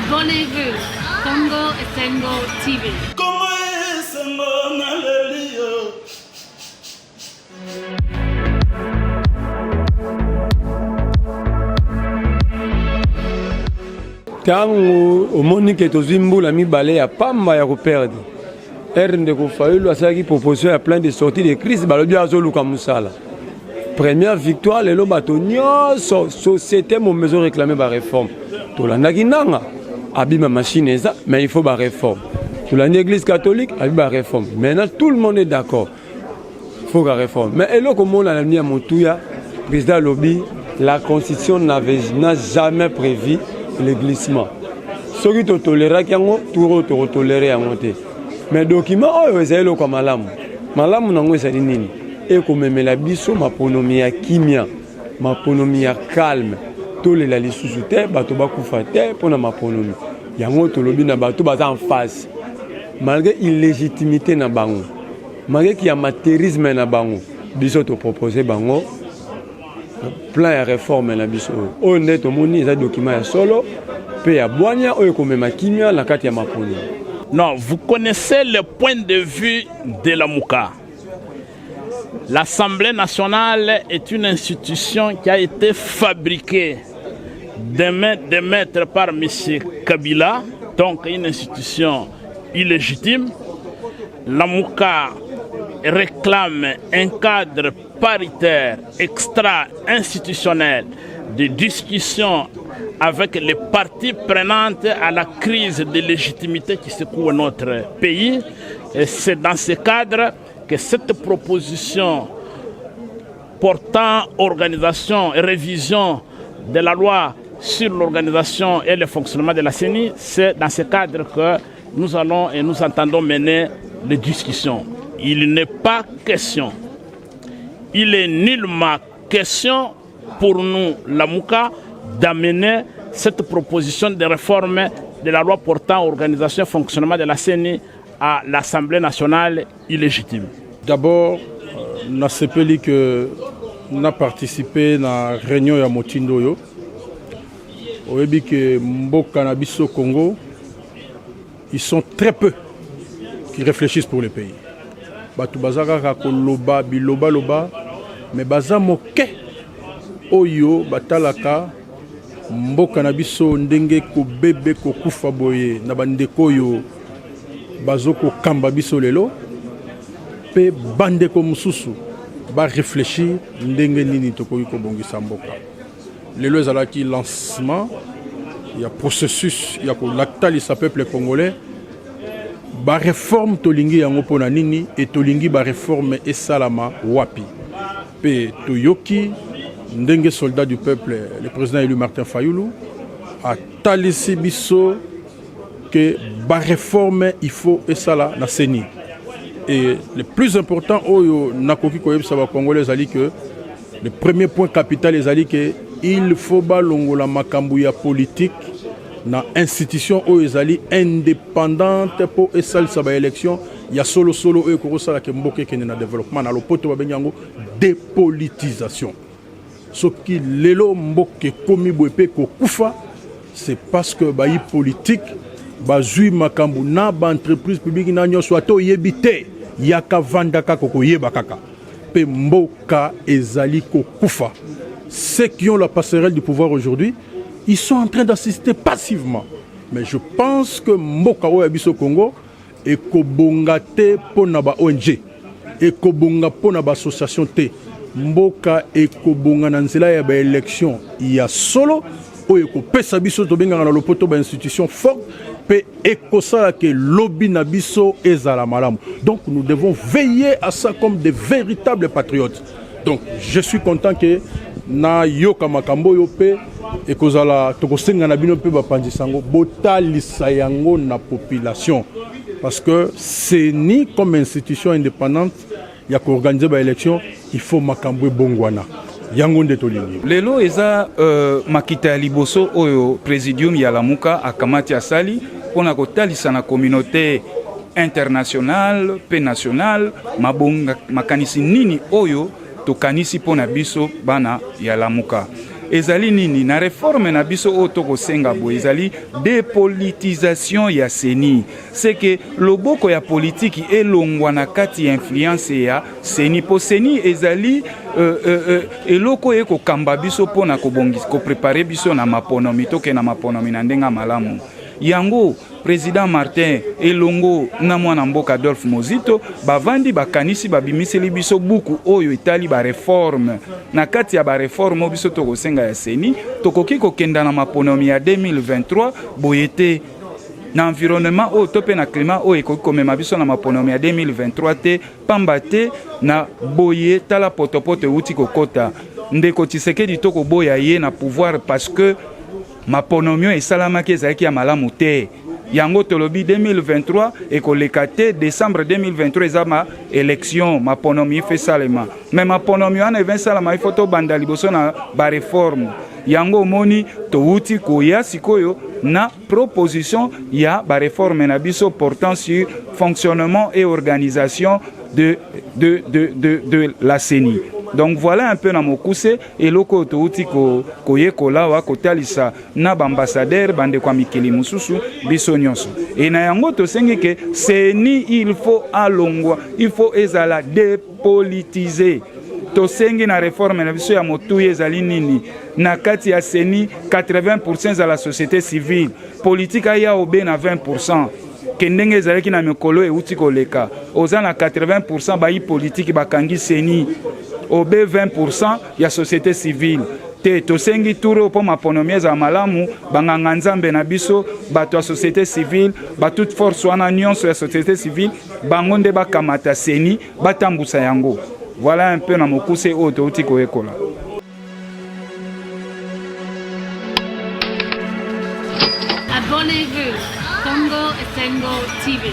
Abonnez-vous. Congo Esengo TV. Congo Esengo Nalelio. Tango omoni ke tozimbula mibale ya pamba ya koperdre ernde ko Fayulu asalaki proposition ya plan de sortie de crise balobi azoluka musala première victoire lelo bato nyonso société mo maison réclamer ba réforme tolandaki nanga abima machine eza mais il faut ba réforme tolandi église catholique abima ba réforme maintenant tout le monde est d'accord faut la réforme mais eloko mona na nia motuya président lobby la constitution n'a jamais prévu le glissement. Ce qui est toléré, tout est toléré. Mais le document est comme malamu. Malamu nango c'est nini. Et comme la biso ma ponomia kimia, ma ponomia calme. Tole la lisusuté, bato bakufate pour na ma ponomi. Yango tolobi na bato baza en face. Malgré illégitimité na bango, malgré qu'il y a matérisme na bango, biso to proposer bango. Plan de réforme na biso on est au moni ça document ya solo pe ya boanya o ko mema kimia la kati ya maponi. Non, vous connaissez le point de vue de la Mouka. L'Assemblée nationale est une institution qui a été fabriquée de main de maître par M. Kabila, donc une institution illégitime. La Mouka réclame un cadre paritaire extra-institutionnel de discussion avec les parties prenantes à la crise de légitimité qui secoue notre pays. Et c'est dans ce cadre que cette proposition portant organisation et révision de la loi sur l'organisation et le fonctionnement de la CENI, c'est dans ce cadre que nous allons et nous entendons mener les discussions. Il n'est pas question, il est nullement question pour nous, la Mouka, d'amener cette proposition de réforme de la loi portant organisation et fonctionnement de la CENI à l'Assemblée nationale illégitime. D'abord, na sepeli que n'a participé à la réunion ya Motindoyo. Au début que Mboka na biso Congo, ils sont très peu qui réfléchissent pour le pays. Batu bazaka koloba biloba loba mais baza moke oyo batalaka mboka na biso ndenge ko bebe ko kufa boye na bandeko yo bazoko kamba biso lelo pe bandeko mususu ba réfléchir ndenge nini tokoki ko bongisa mboka lelo ezalaki lancement il y a processus il y a ko lactalisa peuple congolais ba réforme tolingi yango pona nini et tolingi ba réforme esalama wapi pe toyoki ndenge soldat du peuple le président élu Martin Fayulu a talisi biso que ba réforme il faut esala na CENI et le plus important oyo nakoki koyebisa ba congolais ali que le premier point capital ezali que il faut ba longola makambu ya politique na institution oyo ezali indépendante pour esalisa ba élection ya solo oyo kokosala ke mboka ekende na développement na lopoto babenyango dépolitisation soki lelo mboka komi boepe kokufa c'est parce que bayi politique bazui makambu na ba entreprise publique na nyonso ato yebite yaka vanda kaka koyeba kaka pe mboka ezali kokufa ceux qui ont la passerelle du pouvoir aujourd'hui ils sont en train d'assister passivement. Mais je pense que Mboka Oyabiso Congo et Kobonga te ponaba ONG et Kobonga ponaba association te Mboka et Kobonga nanzela ya ba élection il y a solo oyeko pesa biso to benga na lopoto ba institution forte pe ekosala ke lobby na biso ezala malamu. Donc nous devons veiller à ça comme des véritables patriotes. Donc je suis content que na yoka makambo yo pe ekozala tokosenga na bino pe bapanzisango botalisa yango na population parce que c'est ni comme institution indépendante ya ko organiser ba élection il faut makambo bongwana yango nde tolingi lelo eza makita ya liboso oyo présidium ya Lamuka akamati asali pona kotalisa na communauté internationale pe nationale mabonga makanisi nini oyo tokanisi pona biso bana ya Lamuka ezali nini na réforme na biso oyo tokosenga boye ezali dépolitisation ya CENI. C'est que loboko ya politiki elongwa na kati ya influence ya CENI. Po CENI ezali eloko ekokamba biso mpona koprepare biso na maponomi toke na maponomi na ndenga malamu. Yango président Martin elongo na mwana mboka Adolphe Mozito bavandi bakanisi babimiseli biso buku oyo etali ba réforme na kati ya ba réforme biso tokosenga ya CENI tokoki kokenda na maponomi ya 2023 boyete na environnement oyo to pe na climat oyo ekoki komema biso na maponomi ya 2023 te pamba te na boye tala potopoto euti kokota ndeko Tshisekedi toko boya ye na pouvoir parce que maponomio esalamaki ezalaki ya malamu te. Yango tolobi 2023 ekoleka te décembre 2023 ezama élection maponomi fe salema. Mais maponomio ana even salama ifo to banda liboso na ba réforme. Yango moni to uti koya sikoyo na proposition ya ba réforme na biso portant sur fonctionnement et organisation de la CENI. Donc voilà un peu na mokuse eloko to uti koyekola wa kotalisa na ambassadeur bande kwa mikili mususu biso nyonso. Et na yango to sengi ke CENI il faut alongwa, il faut ezala dépolitiser. To sengi na réforme na biso ya motuye ezali nini na kati ya CENI 80% za la société civile, politique ya obe na 20%. Kendenge ezalaki na mikolo euti koleka oza na 80% bayi politique bakangi CENI obe 20% ya société civile te tosengi turo po maponomi za malamu banganga nzambe na biso bato ya société civile ba toute force wana nyonso ya société civile bango nde bakamata CENI batambusa yango. Voilà un peu na mokuse oyo touti koyekola. Abonnez-vous, Congo Esengo TV.